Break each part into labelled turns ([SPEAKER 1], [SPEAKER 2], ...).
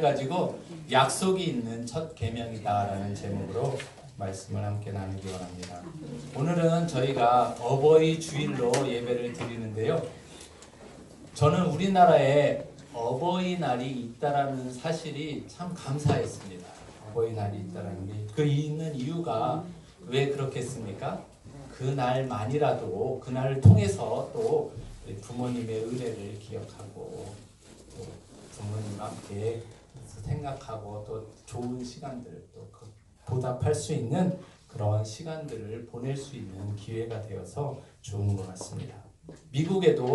[SPEAKER 1] 가지고 약속이 있는 첫 계명이다라는 제목으로 말씀을 함께 나누기 원합니다. 오늘은 저희가 어버이 주일로 예배를 드리는데요. 저는 우리나라에 어버이날이 있다라는 사실이 참 감사했습니다. 어버이날이 있다라는 게 그 있는 이유가 왜 그렇겠습니까? 그날만이라도 그날을 통해서 또 부모님의 은혜를 기억하고 또 부모님과 함께 생각하고 또 좋은 시간들 또 보답할 수 있는 그런 시간들을 보낼 수 있는 기회가 되어서 좋은 것 같습니다. 미국에는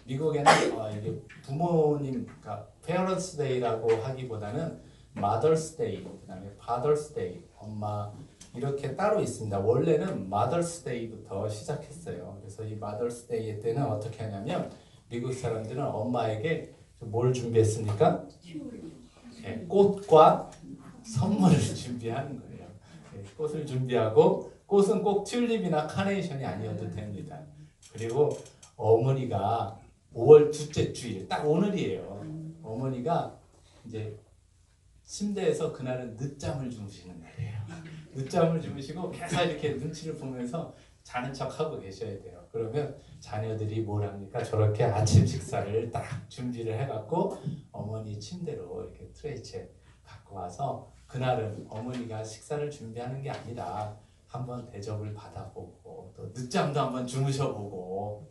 [SPEAKER 1] 이게 부모님, 그러니까 Parents Day라고 하기보다는 Mother's Day, 그다음에 Father's Day, 엄마 이렇게 따로 있습니다. 원래는 Mother's Day부터 시작했어요. 그래서 이 Mother's Day 때는 어떻게 하냐면 미국 사람들은 엄마에게 뭘 준비했습니까? 네, 꽃과 선물을 준비하는 거예요. 네, 꽃을 준비하고 꽃은 꼭 튤립이나 카네이션이 아니어도 됩니다. 그리고 어머니가 5월 둘째 주일, 딱 오늘이에요. 어머니가 이제 침대에서 그날은 늦잠을 주무시는 날이에요. 늦잠을 주무시고 계속 이렇게 눈치를 보면서 자는 척하고 계셔야 돼요. 그러면 자녀들이 뭘 합니까? 저렇게 아침 식사를 딱 준비를 해갖고 어머니 침대로 이렇게 트레이체 갖고 와서 그날은 어머니가 식사를 준비하는 게 아니라 한번 대접을 받아보고 또 늦잠도 한번 주무셔보고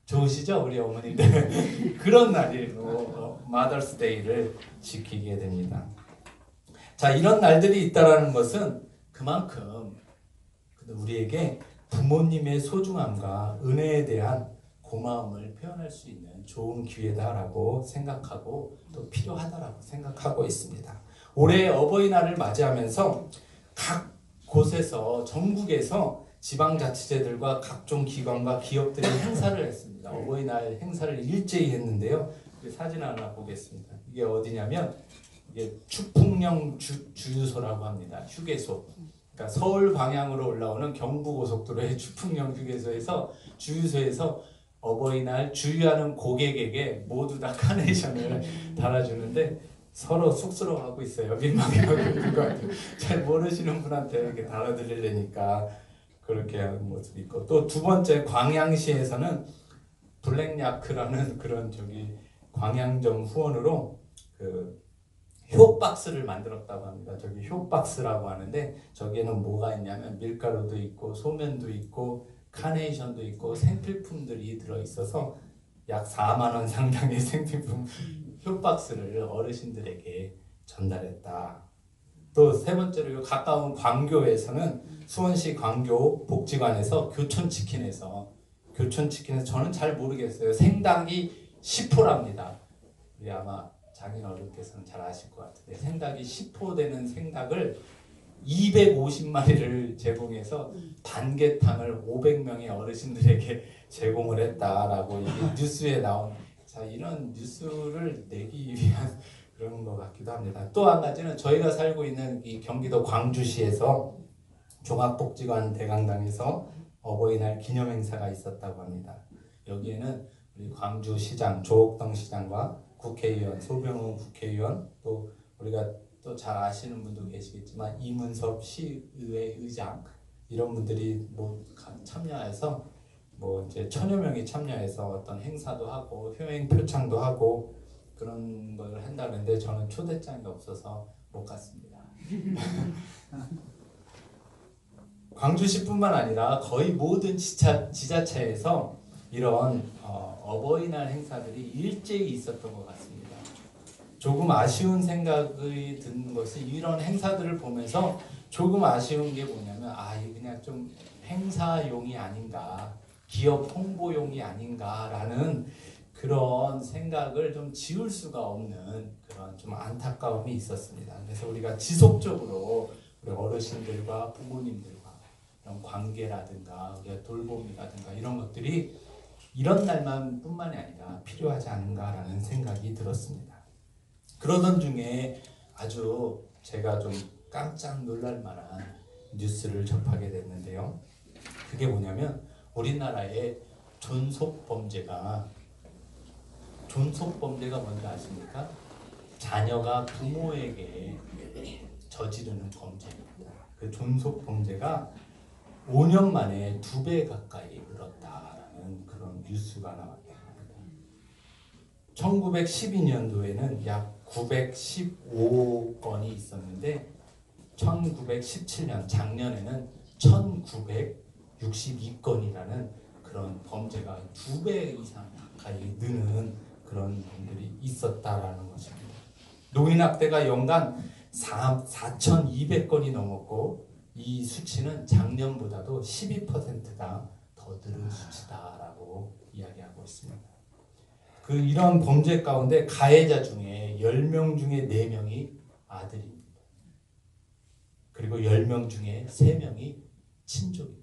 [SPEAKER 1] 좋으시죠? 우리 어머님들 그런 날이에요. 마더스 데이를 지키게 됩니다. 자, 이런 날들이 있다라는 것은 그만큼 우리에게 부모님의 소중함과 은혜에 대한 고마움을 표현할 수 있는 좋은 기회다라고 생각하고 또 필요하다라고 생각하고 있습니다. 올해 어버이날을 맞이하면서 각 곳에서 전국에서 지방자치제들과 각종 기관과 기업들이 행사를 했습니다. 어버이날 행사를 일제히 했는데요. 사진 하나 보겠습니다. 이게 어디냐면 이게 추풍령 주유소라고 합니다. 휴게소. 그러니까 서울 방향으로 올라오는 경부고속도로의 추풍령 휴게소에서 주유소에서 어버이날 주유하는 고객에게 모두 다 카네이션을 달아주는데 서로 쑥스러워하고 있어요. 민망해하고 있는 것 같아요. 잘 모르시는 분한테 이렇게 달아드리려니까 그렇게 하는 모습이 있고 또 두 번째 광양시에서는 블랙야크라는 그런 광양점 후원으로 그 효박스를 만들었다고 합니다. 저기 효박스라고 하는데 저기에는 뭐가 있냐면 밀가루도 있고 소면도 있고 카네이션도 있고 생필품들이 들어있어서 약 4만 원 상당의 생필품 효박스를 어르신들에게 전달했다. 또 세 번째로 가까운 광교에서는 수원시 광교 복지관에서 교촌치킨에서 저는 잘 모르겠어요. 생닭이 10호랍니다. 우리 아마 장인어른께서는 잘 아실 것 같은데 생닭이 10호 되는 생닭을 250마리를 제공해서 반개탕을 500명의 어르신들에게 제공을 했다라고 이게 뉴스에 나온 자 이런 뉴스를 내기 위한 그런 것 같기도 합니다. 또 한 가지는 저희가 살고 있는 이 경기도 광주시에서 종합복지관 대강당에서 어버이날 기념행사가 있었다고 합니다. 여기에는 우리 광주시장 조옥동 시장과 국회의원, 소병훈 국회의원, 또 우리가 또 잘 아시는 분도 계시겠지만 이문섭 시의회 의장 이런 분들이 참여해서 이제 1000여 명이 참여해서 어떤 행사도 하고 효행 표창도 하고 그런 걸 한다는데 저는 초대장이 없어서 못 갔습니다. 광주시뿐만 아니라 거의 모든 지자체에서 이런 어버이날 행사들이 일제히 있었던 것 같습니다. 조금 아쉬운 생각이 드는 것은 이런 행사들을 보면서 조금 아쉬운 게 뭐냐면 이게 그냥 좀 행사용이 아닌가 기업 홍보용이 아닌가라는 그런 생각을 좀 지울 수가 없는 그런 좀 안타까움이 있었습니다. 그래서 우리가 지속적으로 우리 어르신들과 부모님들과 이런 관계라든가 돌봄이라든가 이런 것들이 이런 날만 뿐만이 아니라 필요하지 않은가라는 생각이 들었습니다. 그러던 중에 아주 제가 좀 깜짝 놀랄 만한 뉴스를 접하게 됐는데요. 그게 뭐냐면 우리나라의 존속범죄가 뭔지 아십니까? 자녀가 부모에게 저지르는 범죄입니다. 그 존속 범죄가 5년 만에 2배 가까이 늘었다라는 그런 뉴스가 나왔다. 1912년도에는 약 915건이 있었는데 1917년 작년에는 1962건이라는 그런 범죄가 2배 이상 가까이 느는 그런 분들이 있었다라는 것입니다. 노인학대가 연간 4,200건이 넘었고 이 수치는 작년보다도 12%가 더 늘은 수치다라고 이야기하고 있습니다. 이런 범죄 가운데 가해자 중에 10명 중에 4명이 아들입니다. 그리고 10명 중에 3명이 친족입니다.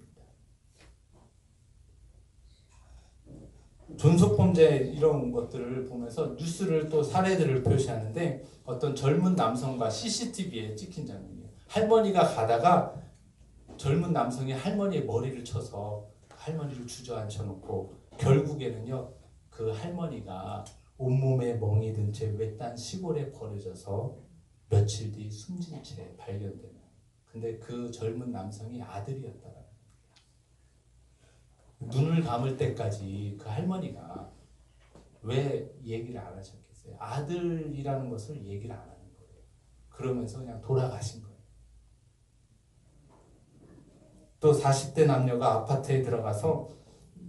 [SPEAKER 1] 존속범죄 이런 것들을 보면서 뉴스를 또 사례들을 표시하는데 어떤 젊은 남성과 CCTV에 찍힌 장면이에요. 할머니가 가다가 젊은 남성이 할머니의 머리를 쳐서 할머니를 주저앉혀 놓고 결국에는요 그 할머니가 온몸에 멍이 든 채 외딴 시골에 버려져서 며칠 뒤 숨진 채 발견되는. 근데 그 젊은 남성이 아들이었다라. 눈을 감을 때까지 그 할머니가 왜 얘기를 안 하셨겠어요? 아들이라는 것을 얘기를 안 하는 거예요. 그러면서 그냥 돌아가신 거예요. 또 40대 남녀가 아파트에 들어가서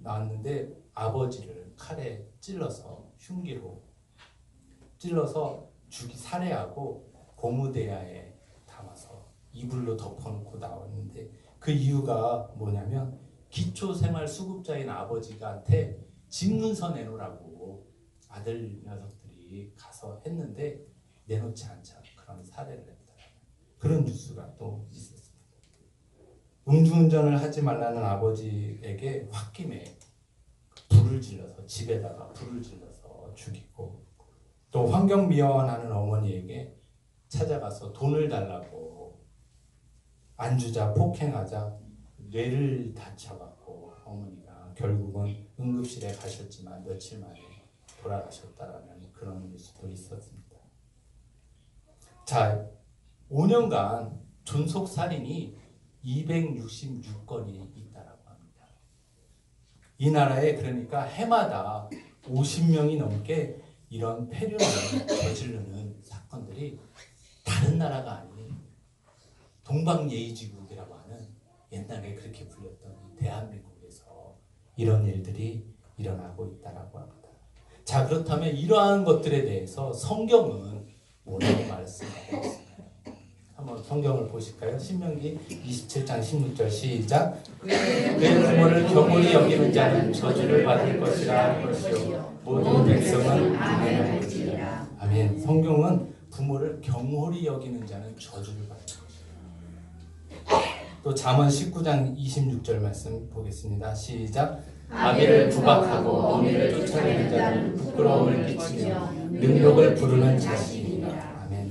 [SPEAKER 1] 나왔는데 아버지를 칼에 찔러서 흉기로 찔러서 살해하고 고무대야에 담아서 이불로 덮어놓고 나왔는데 그 이유가 뭐냐면 기초생활수급자인 아버지한테 집문서 내놓으라고 아들 녀석들이 가서 했는데 내놓지 않자 그런 살해를 했다. 그런 뉴스가 또 있었습니다. 음주운전을 하지 말라는 아버지에게 홧김에 불을 질러서 집에다가 불을 질러서 죽이고 또 환경미화원하는 어머니에게 찾아가서 돈을 달라고 안 주자 폭행하자 뇌를 다쳐갖고 어머니가 결국은 응급실에 가셨지만 며칠 만에 돌아가셨다라는 그런 뉴스도 있었습니다. 자, 5년간 존속살인이 266건이 있다라고 합니다. 이 나라에 그러니까 해마다 50명이 넘게 이런 폐륜을 저지르는 사건들이 다른 나라가 아닌 동방예의지국이라고 하는 옛날에 그렇게 불렸던 대한민국에서 이런 일들이 일어나고 있다라고 합니다. 자, 그렇다면 이러한 것들에 대해서 성경은 뭐라고 말씀하고 있습니까? 한번 성경을 보실까요? 신명기 27장 16절 시작. 그의 부모를 경홀히 여기는 자는 저주를 받을 것이라 할 것이요 모든 백성은 아멘 할지니라. 아멘. 성경은 부모를 경홀히 여기는 자는 저주를 받을 것이다. 또 잠언 19장 26절 말씀 보겠습니다. 시작. 아비를 구박하고 어미를 쫓아내는 자는 부끄러움을 끼치며 능욕을 부르는 자식이니라. 아멘.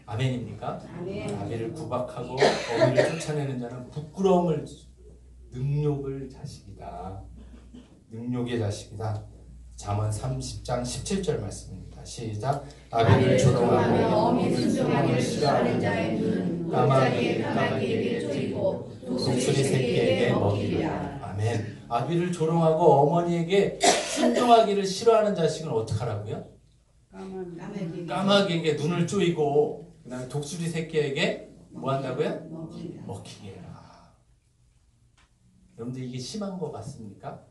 [SPEAKER 1] 아멘입니까? 아멘. 아비를 구박하고 어미를 쫓아내는 자는 부끄러움을 능욕을 자식이다. 능욕의 자식이다. 잠언 30장 17절 말씀입니다. 시작. 아비를 조롱하고 어미 순종하기를 싫어하는 자의 눈은 까마귀에게 쫓기고 독수리 새끼에게 먹이리라. 아멘. 아비를 조롱하고 어머니에게 순종하기를 싫어하는 자식은 어떻게 하라고요? 까마귀에게 눈을 쪼이고 그다음에 독수리 새끼에게 뭐 한다고요? 먹히게 해라. 여러분들 이게 심한 거 같습니까?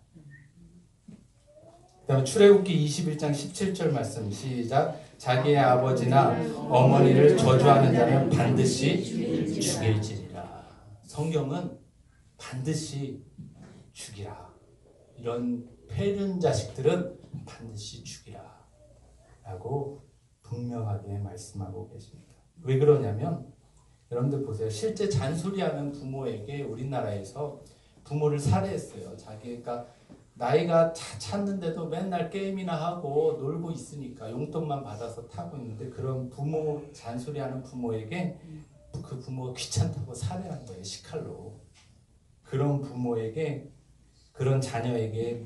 [SPEAKER 1] 그다음에 출애굽기 21장 17절 말씀 시작. 자기의 아버지나 어머니를 저주하는 자는 반드시 죽일지니라. 성경은 반드시 죽이라. 이런 폐륜 자식들은 반드시 죽이라 라고 분명하게 말씀하고 계십니다. 왜 그러냐면 여러분들 보세요. 실제 잔소리하는 부모에게 우리나라에서 부모를 살해했어요. 자기가 나이가 찼는데도 맨날 게임이나 하고 놀고 있으니까 용돈만 받아서 타고 있는데 그런 부모 잔소리하는 부모에게 그 부모가 귀찮다고 살해한 거예요. 시칼로. 그런 부모에게 그런 자녀에게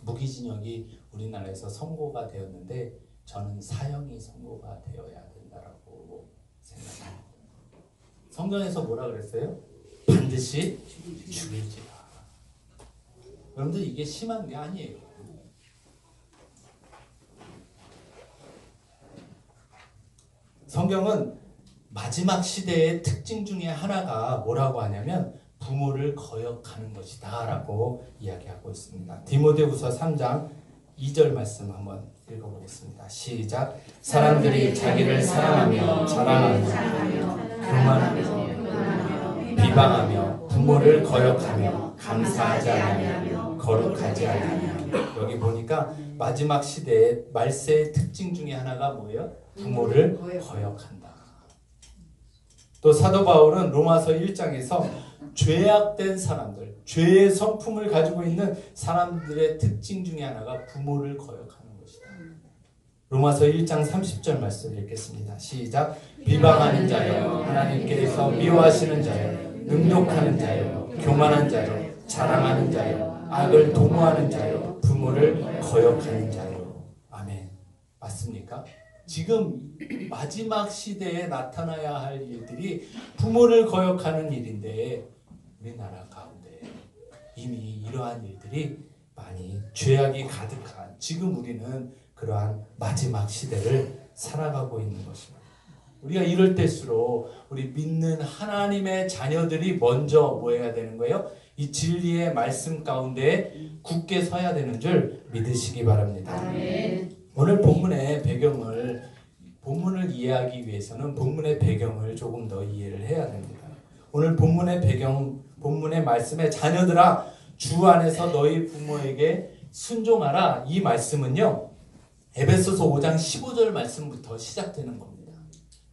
[SPEAKER 1] 무기징역이 우리나라에서 선고가 되었는데 저는 사형이 선고가 되어야 된다라고 생각합니다. 성경에서 뭐라 그랬어요? 반드시 죽일지라. 여러분들 이게 심한 게 아니에요. 성경은 마지막 시대의 특징 중에 하나가 뭐라고 하냐면 부모를 거역하는 것이다 라고 이야기하고 있습니다. 디모데후서 3장 2절 말씀 한번 읽어보겠습니다. 시작. 사람들이 자기를 사랑하며 자랑하며 교만하며 비방하며 부모를 거역하며 감사하지 아니하며 거룩하지 아니하며. 여기 보니까 마지막 시대의 말세의 특징 중에 하나가 뭐예요? 부모를 거역한다. 또 사도 바울은 로마서 1장에서 죄악된 사람들, 죄의 성품을 가지고 있는 사람들의 특징 중에 하나가 부모를 거역하는 것이다. 로마서 1장 30절 말씀 읽겠습니다. 시작. 비방하는 자여, 하나님께서 미워하시는 자여, 능욕하는 자여, 교만한 자여, 자랑하는 자여, 악을 도모하는 자여, 부모를 거역하는 자여. 아멘. 맞습니까? 지금 마지막 시대에 나타나야 할 일들이 부모를 거역하는 일인데 우리나라 가운데 이미 이러한 일들이 많이 죄악이 가득한 지금 우리는 그러한 마지막 시대를 살아가고 있는 것입니다. 우리가 이럴 때일수록 우리 믿는 하나님의 자녀들이 먼저 뭐 해야 되는 거예요? 이 진리의 말씀 가운데 굳게 서야 되는 줄 믿으시기 바랍니다. 아멘. 오늘 본문의 본문을 이해하기 위해서는 본문의 배경을 조금 더 이해를 해야 됩니다. 오늘 본문의 말씀에 자녀들아 주 안에서 너희 부모에게 순종하라. 이 말씀은요. 에베소서 5장 15절 말씀부터 시작되는 겁니다.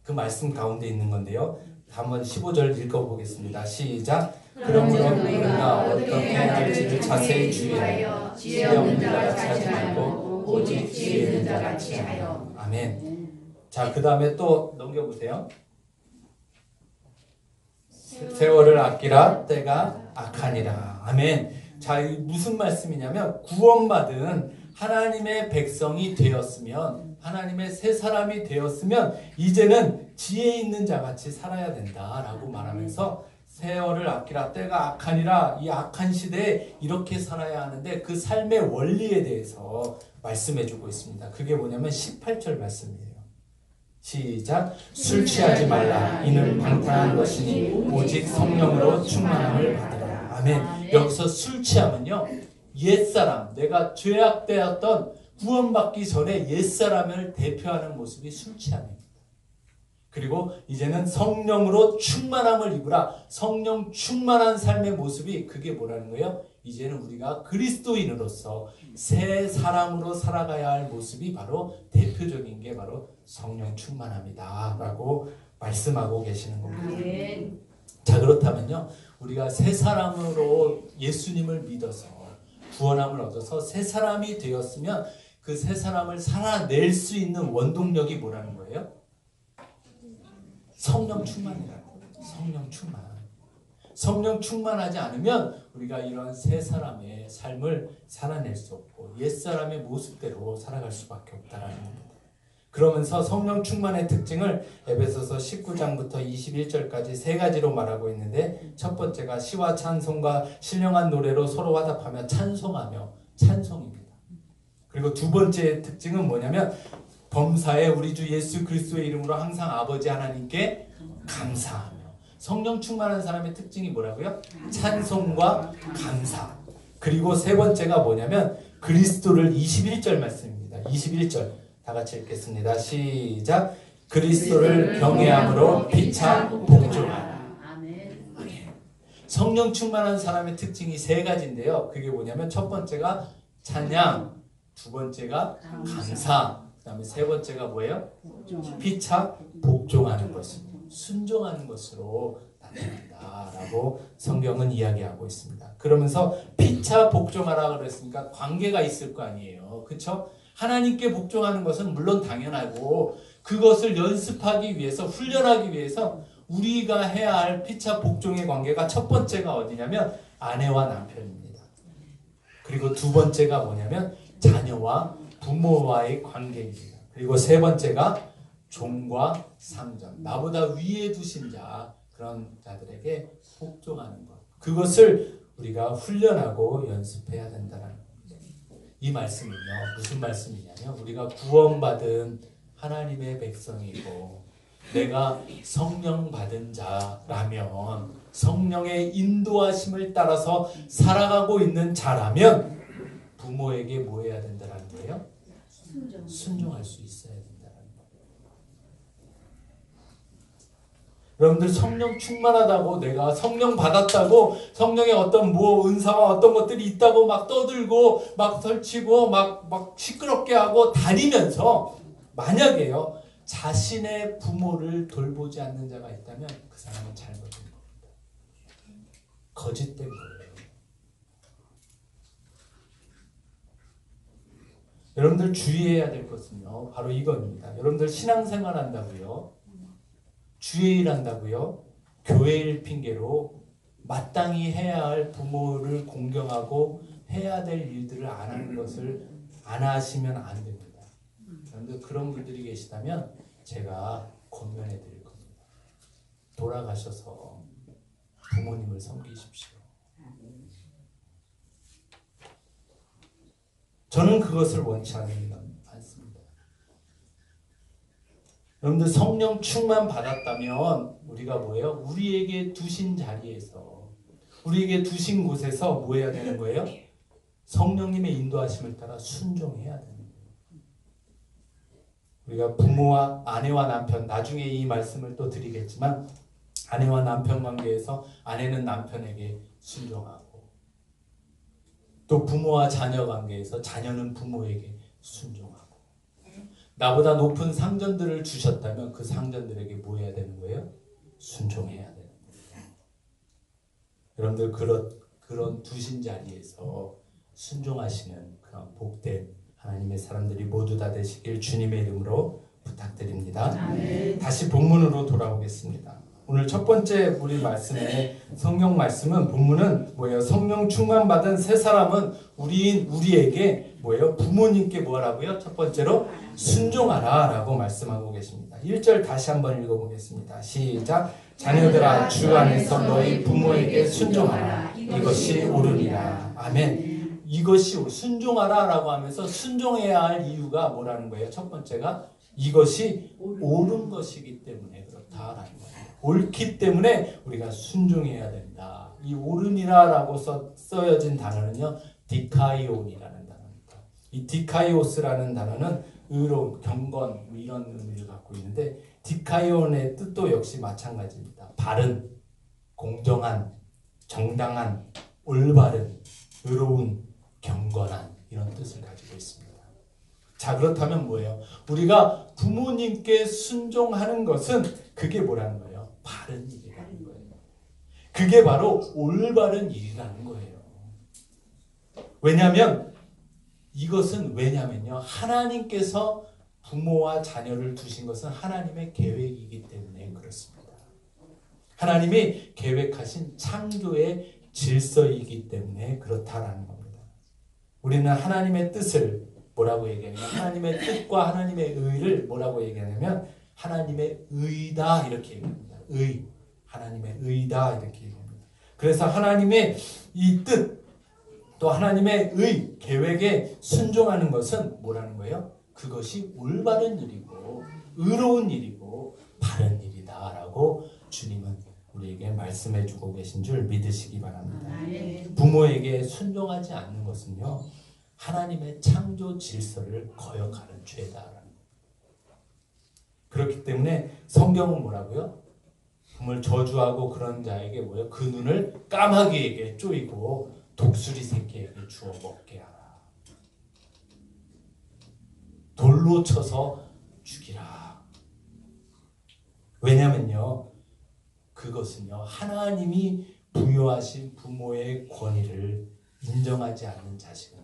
[SPEAKER 1] 그 말씀 가운데 있는 건데요. 한번 15절 읽어보겠습니다. 시작. 그러므로 너희가 어떻게 할지를 자세히 주의하여 지혜 없는 자같이 하지 말고 오직 지혜 있는 자같이 하여. 아멘. 자, 그 다음에 또 넘겨보세요. 세월을 아끼라 때가 악하니라. 아멘. 자, 무슨 말씀이냐면 구원받은 하나님의 백성이 되었으면, 하나님의 새 사람이 되었으면 이제는 지혜 있는 자같이 살아야 된다라고 말하면서 세월을 아끼라 때가 악하니라. 이 악한 시대에 이렇게 살아야 하는데 그 삶의 원리에 대해서 말씀해주고 있습니다. 그게 뭐냐면 18절 말씀이에요. 시작. 술 취하지 말라. 이는 방탕한 것이니 오직 성령으로 충만함을 받으라. 아멘. 여기서 술 취하면요, 옛사람, 내가 죄악되었던 구원받기 전에 옛사람을 대표하는 모습이 술 취함입니다. 그리고 이제는 성령으로 충만함을 입으라. 성령 충만한 삶의 모습이 그게 뭐라는 거예요? 이제는 우리가 그리스도인으로서 새 사람으로 살아가야 할 모습이 바로 대표적인 게 바로 성령 충만함이다 라고 말씀하고 계시는 겁니다. 자, 그렇다면요, 우리가 새 사람으로 예수님을 믿어서 구원함을 얻어서 새 사람이 되었으면 그 새 사람을 살아낼 수 있는 원동력이 뭐라는 거예요? 성령 충만이라는 거예요. 성령 충만. 성령 충만하지 않으면 우리가 이런 새 사람의 삶을 살아낼 수 없고 옛사람의 모습대로 살아갈 수밖에 없다라는 겁니다. 그러면서 성령 충만의 특징을 에베소서 19장부터 21절까지 세 가지로 말하고 있는데, 첫 번째가 시와 찬송과 신령한 노래로 서로 화답하며 찬송하며, 찬송입니다. 그리고 두 번째 특징은 뭐냐면 범사에 우리 주 예수 그리스도의 이름으로 항상 아버지 하나님께 감사하며. 성령 충만한 사람의 특징이 뭐라고요? 찬송과 감사. 그리고 세 번째가 뭐냐면 그리스도를, 21절 말씀입니다. 21절 다 같이 읽겠습니다. 시작. 그리스도를 경외함으로 피차 복종하라. 아멘. 성령 충만한 사람의 특징이 세 가지인데요. 그게 뭐냐면 첫 번째가 찬양, 두 번째가 감사, 그 다음에 세 번째가 뭐예요? 피차 복종하는 것입니다. 순종하는 것으로 나타난다라고 성경은 이야기하고 있습니다. 그러면서 피차 복종하라 그랬으니까 관계가 있을 거 아니에요. 그렇죠? 하나님께 복종하는 것은 물론 당연하고 그것을 연습하기 위해서, 훈련하기 위해서 우리가 해야 할 피차 복종의 관계가 첫 번째가 어디냐면 아내와 남편입니다. 그리고 두 번째가 뭐냐면 자녀와 부모와의 관계입니다. 그리고 세 번째가 종과 상전. 나보다 위에 두신 자, 그런 자들에게 복종하는 것. 그것을 우리가 훈련하고 연습해야 된다는 겁니다. 이 말씀은요, 무슨 말씀이냐면 우리가 구원받은 하나님의 백성이고 내가 성령 받은 자라면, 성령의 인도하심을 따라서 살아가고 있는 자라면 부모에게 뭐 해야 된다는 거예요? 순종할 수 있어야 된다는 거예요. 여러분들 성령 충만하다고, 내가 성령 받았다고 성령의 어떤 뭐 은사와 어떤 것들이 있다고 막 떠들고 막 설치고 막 시끄럽게 하고 다니면서 만약에요 자신의 부모를 돌보지 않는 자가 있다면 그 사람은 잘못된 겁니다. 거짓된 거예요. 여러분들 주의해야 될 것은요 바로 이겁니다. 여러분들 신앙생활 한다고요, 주일 한다고요, 교회일 핑계로 마땅히 해야 할 부모를 공경하고 해야 될 일들을 안 하는 것을 안 하시면 안 됩니다. 여러분들 그런 분들이 계시다면 제가 권면해 드릴 겁니다. 돌아가셔서 부모님을 섬기십시오. 저는 그것을 원치 않습니다. 여러분들 성령 충만 받았다면 우리가 뭐예요? 우리에게 두신 자리에서, 우리에게 두신 곳에서 뭐 해야 되는 거예요? 성령님의 인도하심을 따라 순종해야 되는 거예요. 우리가 부모와 아내와 남편, 나중에 이 말씀을 또 드리겠지만 아내와 남편 관계에서 아내는 남편에게 순종하고, 또 부모와 자녀 관계에서 자녀는 부모에게 순종하고, 나보다 높은 상전들을 주셨다면 그 상전들에게 뭐 해야 되는 거예요? 순종해야 되는 거예요. 여러분들 그런 두신 자리에서 순종하시는 그런 복된 하나님의 사람들이 모두 다 되시길 주님의 이름으로 부탁드립니다. 아멘. 다시 본문으로 돌아오겠습니다. 오늘 첫 번째 우리 말씀의 성경 말씀은, 본문은 뭐예요? 성령 충만 받은 세 사람은 우리에게 뭐예요? 부모님께 뭐라고요? 첫 번째로 순종하라라고 말씀하고 계십니다. 1절 다시 한번 읽어보겠습니다. 시작. 자녀들아 주 안에서 너희 부모에게 순종하라. 이것이 옳으니라. 아멘. 이것이 순종하라라고 하면서 순종해야 할 이유가 뭐라는 거예요? 첫 번째가 이것이 옳은 것이기 때문에 그렇다라는 거예요. 옳기 때문에 우리가 순종해야 된다. 이 옳으니라라고 써여진 단어는요, 디카이온이라는 단어입니다. 이 디카이오스라는 단어는 의로움, 경건 이런 의미를 갖고 있는데, 디카이온의 뜻도 역시 마찬가지입니다. 바른, 공정한, 정당한, 올바른, 의로운, 경건한 이런 뜻을 가지고 있습니다. 자, 그렇다면 뭐예요? 우리가 부모님께 순종하는 것은 그게 뭐라는 거예요? 바른 일이라는 거예요. 그게 바로 올바른 일이라는 거예요. 왜냐면요, 하나님께서 부모와 자녀를 두신 것은 하나님의 계획이기 때문에 그렇습니다. 하나님이 계획하신 창조의 질서이기 때문에 그렇다라는 겁니다. 우리는 하나님의 뜻을 뭐라고 얘기하냐면, 하나님의 뜻과 하나님의 의를 뭐라고 얘기하냐면 하나님의 의다 이렇게 얘기합니다. 의, 하나님의 의다 이렇게 얘기합니다. 그래서 하나님의 이 뜻, 또 하나님의 의, 계획에 순종하는 것은 뭐라는 거예요? 그것이 올바른 일이고 의로운 일이고 바른 일이다라고 주님은 우리에게 말씀해 주고 계신 줄 믿으시기 바랍니다. 부모에게 순종하지 않는 것은요, 하나님의 창조 질서를 거역하는 죄다라는 거예요. 그렇기 때문에 성경은 뭐라고요? 부모를 저주하고 그런 자에게 뭐예요? 그 눈을 까마귀에게 쪼이고 독수리 새끼에게 주워 먹게 하라. 돌로 쳐서 죽이라. 왜냐면요, 그것은요, 하나님이 부여하신 부모의 권위를 인정하지 않는 자식은요,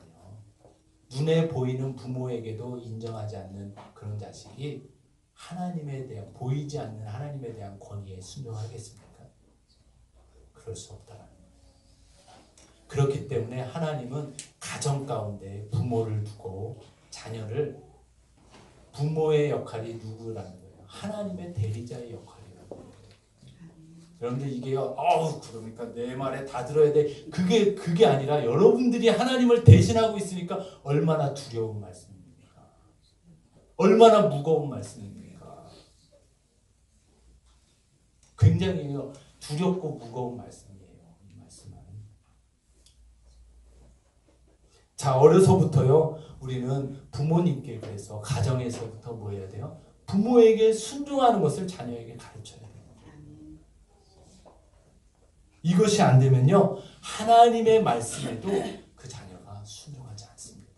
[SPEAKER 1] 눈에 보이는 부모에게도 인정하지 않는 그런 자식이 하나님에 대한, 보이지 않는 하나님에 대한 권위에 순종하겠습니까? 그럴 수 없다는 거예요. 그렇기 때문에 하나님은 가정 가운데 부모를 두고 자녀를 부모의 역할이 누구라는 거예요? 하나님의 대리자의 역할이라는 거예요. 여러분들 이게요, 그러니까 내 말에 다 들어야 돼. 그게 아니라 여러분들이 하나님을 대신하고 있으니까 얼마나 두려운 말씀입니까? 얼마나 무거운 말씀입니까? 굉장히 두렵고 무거운 말씀이에요. 이 말씀은. 자, 어려서부터요, 우리는 부모님께 그래서 가정에서부터 뭐 해야 돼요? 부모에게 순종하는 것을 자녀에게 가르쳐야 돼요. 이것이 안 되면요, 하나님의 말씀에도 그 자녀가 순종하지 않습니다.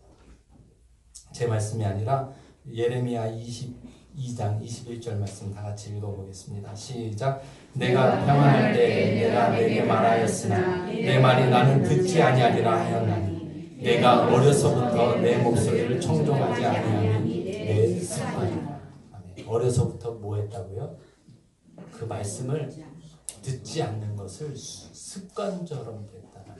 [SPEAKER 1] 제 말씀이 아니라 예레미야 22장 21절 말씀 다 같이 읽어보겠습니다. 시작. 내가 평안할 때 내가 내게 말하였으나 내 말이 나는 듣지 아니하리라 하였나니 내가 어려서부터 내 목소리를 청종하지 아니하니 내 습관이라. 어려서부터 뭐 했다고요? 그 말씀을 듣지 않는 것을 습관처럼 됐다는 거예요.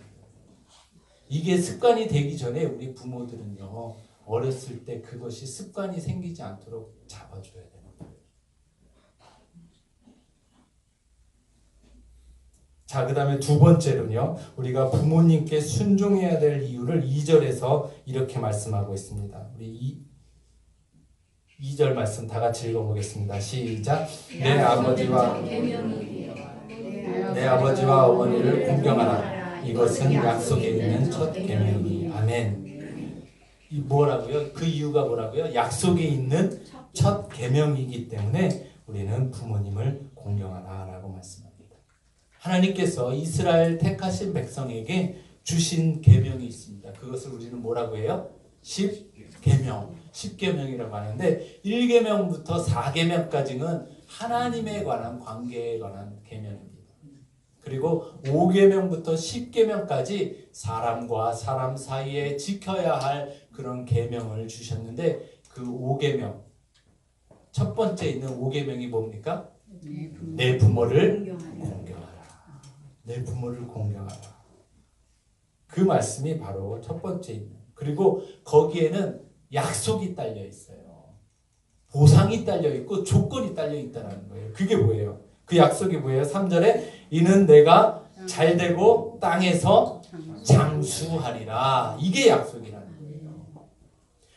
[SPEAKER 1] 이게 습관이 되기 전에 우리 부모들은요, 어렸을 때 그것이 습관이 생기지 않도록 잡아줘야 되는 거예요. 자, 그 다음에 두 번째로는요, 우리가 부모님께 순종해야 될 이유를 2절에서 이렇게 말씀하고 있습니다. 우리 2절 말씀 다 같이 읽어보겠습니다. 시작. 내 아버지와 어머니를 공경하라. 이것은 약속에 있는 첫 계명이니. 아멘. 이 뭐라고요? 그 이유가 뭐라고요? 약속에 있는 첫 계명이기 때문에 우리는 부모님을 공경하라라고 말씀합니다. 하나님께서 이스라엘 택하신 백성에게 주신 계명이 있습니다. 그것을 우리는 뭐라고 해요? 10계명. 10계명이라고 하는데 1계명부터 4계명까지는 하나님에 관한 관계에 관한 계명입니다. 그리고 5계명부터 10계명까지 사람과 사람 사이에 지켜야 할 그런 계명을 주셨는데 그 5계명, 첫 번째 있는 5계명이 뭡니까? 내 부모를 공경하라. 내 부모를 공경하라. 그 말씀이 바로 첫 번째 있는. 그리고 거기에는 약속이 딸려 있어요. 보상이 딸려 있고 조건이 딸려 있다는 거예요. 그게 뭐예요? 그 약속이 뭐예요? 3절에 이는 내가 잘되고 땅에서 장수하리라. 이게 약속이라는 거예요.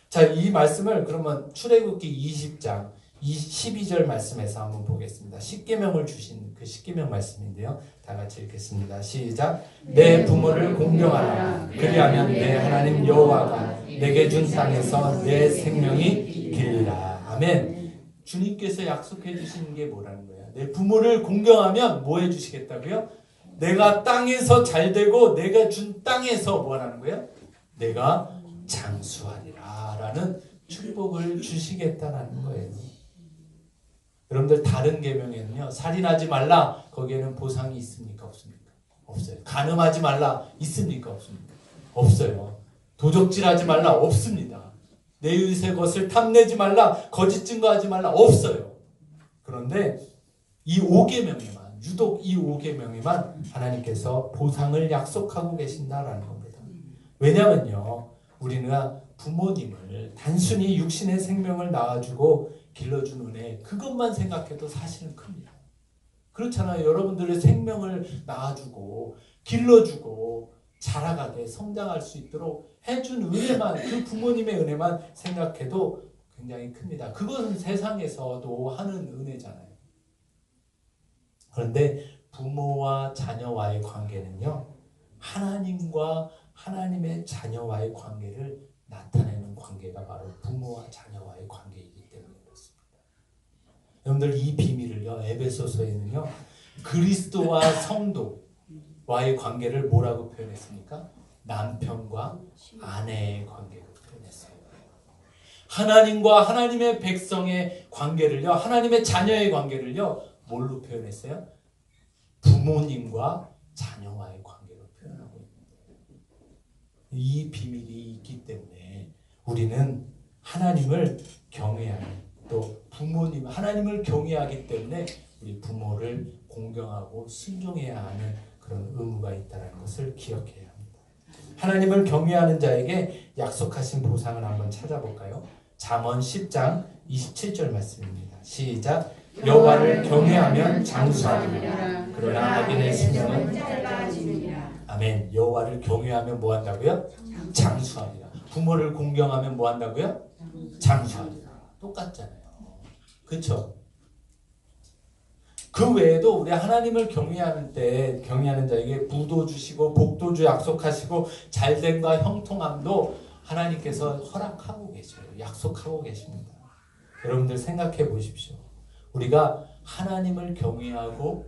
[SPEAKER 1] 자, 이 말씀을 그러면 출애굽기 20장 12절 말씀에서 한번 보겠습니다. 10계명을 주신 그 10계명 말씀인데요. 다 같이 읽겠습니다. 시작. 내 부모를 공경하라. 그리하면 내 하나님 여호와가 내게 준 땅에서 내 생명이 길리라. 아멘. 주님께서 약속해 주시는 게 뭐라는 거예요? 내 부모를 공경하면 뭐 해주시겠다고요? 내가 땅에서 잘되고 내가 준 땅에서 뭐라는 거예요? 내가 장수하리라 라는 축복을 주시겠다라는 거예요. 여러분들 다른 계명에는요, 살인하지 말라, 거기에는 보상이 있습니까? 없습니까? 없어요. 간음하지 말라, 있습니까? 없습니까? 없어요. 도적질하지 말라, 없습니다. 내 이웃의 것을 탐내지 말라, 거짓 증거하지 말라, 없어요. 그런데 이 5계명에만, 유독 이 5계명에만 하나님께서 보상을 약속하고 계신다라는 겁니다. 왜냐면요, 우리는 부모님을 단순히 육신의 생명을 낳아주고 길러준 은혜, 그것만 생각해도 사실은 큽니다. 그렇잖아요. 여러분들의 생명을 낳아주고 길러주고 자라가게 성장할 수 있도록 해준 은혜만, 그 부모님의 은혜만 생각해도 굉장히 큽니다. 그건 세상에서도 하는 은혜잖아요. 그런데 부모와 자녀와의 관계는요, 하나님과 하나님의 자녀와의 관계를 나타내는 관계가 바로 부모와 자녀와의 관계이기 때문에 그렇습니다. 여러분들 이 비밀을요, 에베소서에는요, 그리스도와 성도와의 관계를 뭐라고 표현했습니까? 남편과 아내의 관계로 표현했어요. 하나님과 하나님의 백성의 관계를요, 하나님의 자녀의 관계를요, 뭘로 표현했어요? 부모님과 자녀와의 관계로 표현하고 있는 거예요. 이 비밀이 있기 때문에 우리는 하나님을 경외하는, 또 부모님, 하나님을 경외하기 때문에 우리 부모를 공경하고 순종해야 하는 그런 의무가 있다는 것을 기억해야 합니다. 하나님을 경외하는 자에게 약속하신 보상을 한번 찾아볼까요? 잠언 10장 27절 말씀입니다. 시작. 여호와를 경외하면 장수하리라. 그러나 악인의 수명은 짧아지리라. 아멘. 여호와를 경외하면 뭐 한다고요? 장수하리라. 부모를 공경하면 뭐 한다고요? 장수하리라. 똑같잖아요. 그렇죠? 그 외에도 우리 하나님을 경외하는 때 경외하는 자에게 부도 주시고 복도 약속하시고 잘됨과 형통함도 하나님께서 허락하고 계셔요. 약속하고 계십니다. 여러분들 생각해 보십시오. 우리가 하나님을 경외하고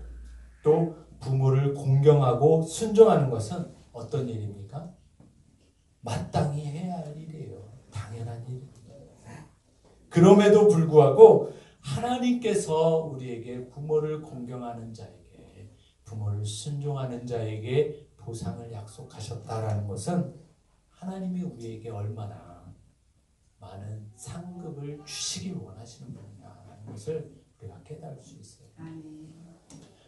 [SPEAKER 1] 또 부모를 공경하고 순종하는 것은 어떤 일입니까? 마땅히 해야 할 일이에요. 당연한 일입니다. 그럼에도 불구하고 하나님께서 우리에게 부모를 공경하는 자에게, 부모를 순종하는 자에게 보상을 약속하셨다라는 것은 하나님이 우리에게 얼마나 많은 상급을 주시길 원하시는 분이냐라는 것을 우리가 깨달을 수 있어요.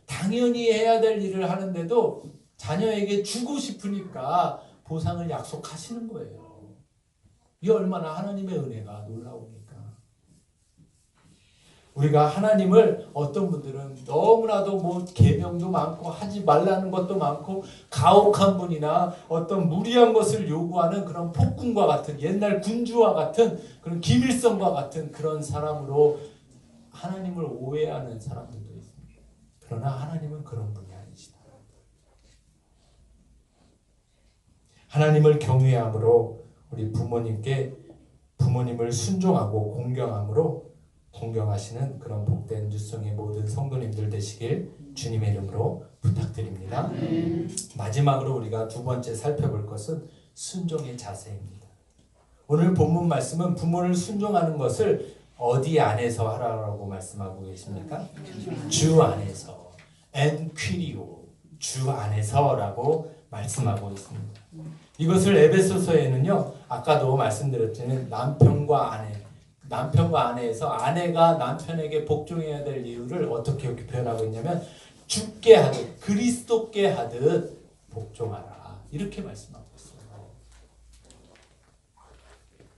[SPEAKER 1] 당연히 해야 될 일을 하는데도 자녀에게 주고 싶으니까 보상을 약속하시는 거예요. 이 얼마나 하나님의 은혜가 놀라웁니까? 우리가 하나님을 어떤 분들은 너무나도 뭐 계명도 많고 하지 말라는 것도 많고 가혹한 분이나 어떤 무리한 것을 요구하는 그런 폭군과 같은 옛날 군주와 같은 그런 김일성과 같은 그런 사람으로 하나님을 오해하는 사람들도 있습니다. 그러나 하나님은 그런 분이 아니시다. 하나님을 경외함으로 우리 부모님을 순종하고 공경하시는 그런 복된 뉴송의 모든 성도님들 되시길 주님의 이름으로 부탁드립니다. 마지막으로 우리가 두 번째 살펴볼 것은 순종의 자세입니다. 오늘 본문 말씀은 부모를 순종하는 것을 어디 안에서 하라고 말씀하고 계십니까? 주 안에서. 엔퀴리오. 주 안에서라고 말씀하고 있습니다. 이것을 에베소서에는요, 아까도 말씀드렸지만 남편과 아내에서 아내가 남편에게 복종해야 될 이유를 어떻게 표현하고 있냐면 주께 하듯 그리스도께 하듯 복종하라 이렇게 말씀하고 있어요.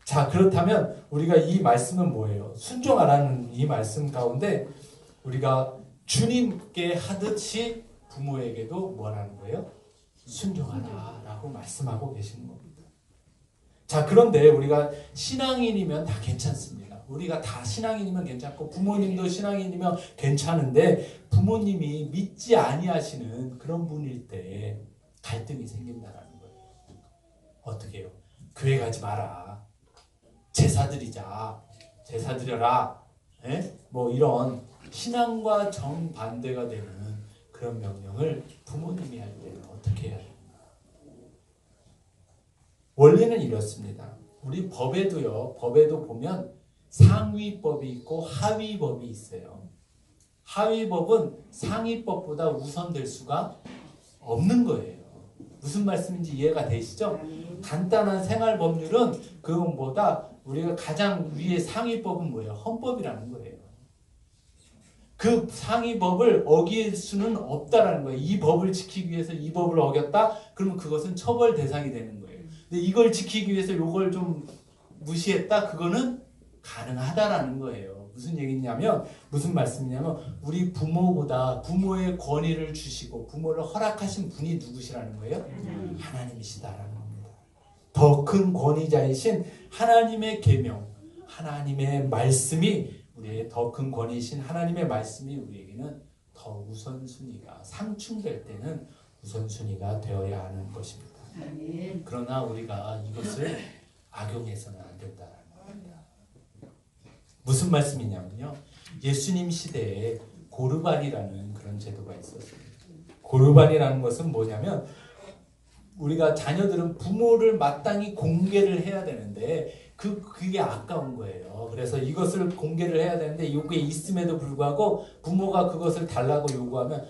[SPEAKER 1] 자, 그렇다면 우리가 이 말씀은 뭐예요? 순종하라는 이 말씀 가운데 우리가 주님께 하듯이 부모에게도 뭐라는 거예요? 순종하라 라고 말씀하고 계시는 겁니다. 자, 그런데 우리가 신앙인이면 다 괜찮습니다. 우리가 다 신앙인이면 괜찮고 부모님도 신앙인이면 괜찮은데 부모님이 믿지 아니하시는 그런 분일 때 갈등이 생긴다라는 거예요. 어떻게 해요? 교회 가지 마라. 제사 드려라. 뭐 이런 신앙과 정반대가 되는 그런 명령을 부모님이 할 때는 어떻게 해야 돼요? 원래는 이렇습니다. 우리 법에도 보면 상위법이 있고 하위법이 있어요. 하위법은 상위법보다 우선될 수가 없는 거예요. 무슨 말씀인지 이해가 되시죠? 간단한 생활법률은 그것보다 우리가 가장 위에 상위법은 뭐예요? 헌법이라는 거예요. 그 상위법을 어길 수는 없다라는 거예요. 이 법을 지키기 위해서 이 법을 어겼다? 그러면 그것은 처벌 대상이 되는 거예요. 근데 이걸 지키기 위해서 이걸 좀 무시했다? 그거는 가능하다라는 거예요. 무슨 얘기냐면 무슨 말씀이냐면 우리 부모보다 부모의 권위를 주시고 부모를 허락하신 분이 누구시라는 거예요? 하나님이시다라는 겁니다. 더 큰 권위자이신 하나님의 계명, 하나님의 말씀이 우리의 더 큰 권위이신 하나님의 말씀이 우리에게는 더 우선순위가 상충될 때는 우선순위가 되어야 하는 것입니다. 그러나 우리가 이것을 악용해서는 안 된다는 겁니다. 무슨 말씀이냐면요. 예수님 시대에 고르반이라는 그런 제도가 있었습니다. 고르반이라는 것은 뭐냐면 우리가 자녀들은 부모를 마땅히 공개를 해야 되는데 그게 아까운 거예요. 그래서 이것을 공개를 해야 되는데 이게 있음에도 불구하고 부모가 그것을 달라고 요구하면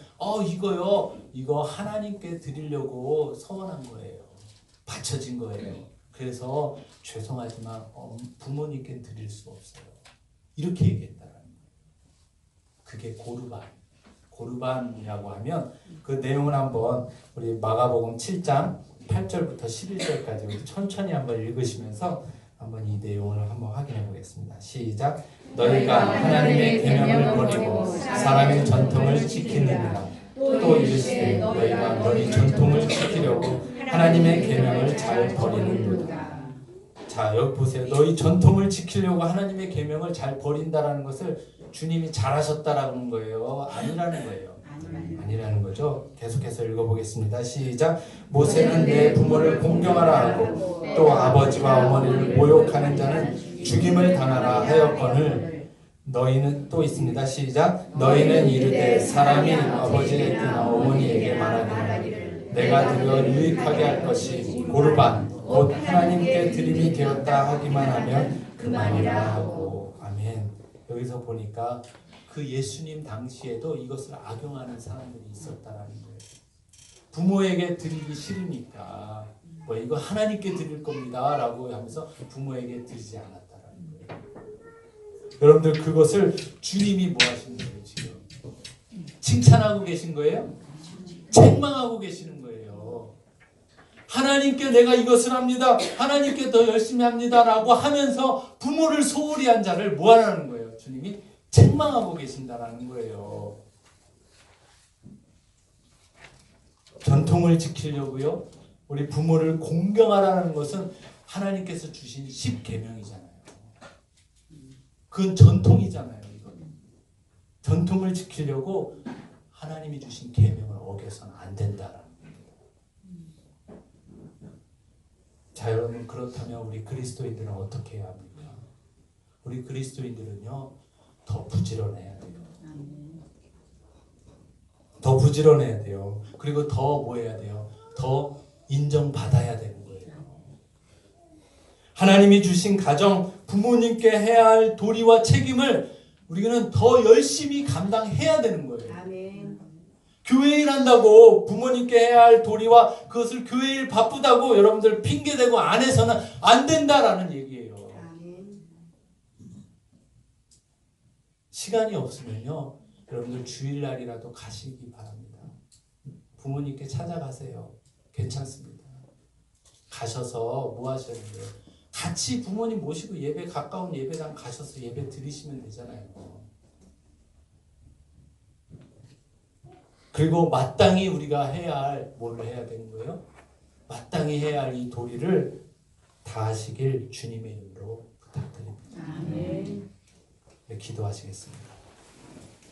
[SPEAKER 1] 이거 하나님께 드리려고 서원한 거예요. 바쳐진 거예요. 그래서 죄송하지만 부모님께 드릴 수 없어요. 이렇게 얘기했다라는 거예요. 그게 고르반이라고 하면 그 내용을 한번 우리 마가복음 7장 8절부터 11절까지 우리 천천히 한번 읽으시면서 한번 이 내용을 한번 확인해 보겠습니다. 시작. 너희가 하나님의 계명을 버리고 사람의 전통을 지키느니라. 또 이르시되 너희가 너희 전통을 지키려고 하나님의 계명을 잘 버리는도다. 자, 여기 보세요. 너희 전통을 지키려고 하나님의 계명을 잘 버린다라는 것을 주님이 잘하셨다라는 거예요? 아니라는 거예요? 아니라는 거죠. 계속해서 읽어보겠습니다. 시작. 모세는 내 부모를 공경하라 하고 또 아버지와 어머니를 모욕하는 자는 죽임을 당하라 하였거늘 너희는 또 있습니다. 시작. 너희는 이르되 사람이 아버지에게나 어머니에게 말하기를 내가 드려 유익하게 할 것이 고르반 곧 하나님께 드림이 되었다 하기만 하면 그만이라 하고. 아멘. 여기서 보니까 그 예수님 당시에도 이것을 악용하는 사람들이 있었다라는 거예요. 부모에게 드리기 싫으니까 뭐 이거 하나님께 드릴 겁니다 라고 하면서 부모에게 드리지 않았다라는 거예요. 여러분들 그것을 주님이 뭐 하시는 거예요? 지금 칭찬하고 계신 거예요? 책망하고 계시는 거예요. 하나님께 내가 이것을 합니다, 하나님께 더 열심히 합니다 라고 하면서 부모를 소홀히 한 자를 뭐 하라는 거예요? 주님이 책망하고 계신다라는 거예요. 전통을 지키려고요, 우리 부모를 공경하라는 것은 하나님께서 주신 10계명이잖아요. 그건 전통이잖아요. 이건 전통을 지키려고 하나님이 주신 계명을 어겨서는 안 된다라는 겁니다. 자, 여러분, 그렇다면 우리 그리스도인들은 어떻게 해야 합니까? 우리 그리스도인들은요, 더 부지런해야 돼요. 더 부지런해야 돼요. 그리고 더 뭐 해야 돼요? 더 인정받아야 되는 거예요. 하나님이 주신 가정, 부모님께 해야 할 도리와 책임을 우리는 더 열심히 감당해야 되는 거예요.
[SPEAKER 2] 아멘.
[SPEAKER 1] 교회 일 한다고 부모님께 해야 할 도리와 그것을 교회 일 바쁘다고 여러분들 핑계대고 안 해서는 안 된다라는 얘기예요.
[SPEAKER 2] 아멘.
[SPEAKER 1] 시간이 없으면요, 여러분들 주일날이라도 가시기 바랍니다. 부모님께 찾아가세요. 괜찮습니다. 가셔서 뭐 하셔야 돼요? 같이 부모님 모시고 예배, 가까운 예배당 가셔서 예배 드리시면 되잖아요. 그리고 마땅히 우리가 해야 할, 뭘 해야 되는 거예요? 마땅히 해야 할 이 도리를 다 하시길 주님의 이름으로 부탁드립니다.
[SPEAKER 2] 아멘.
[SPEAKER 1] 네, 기도하시겠습니다.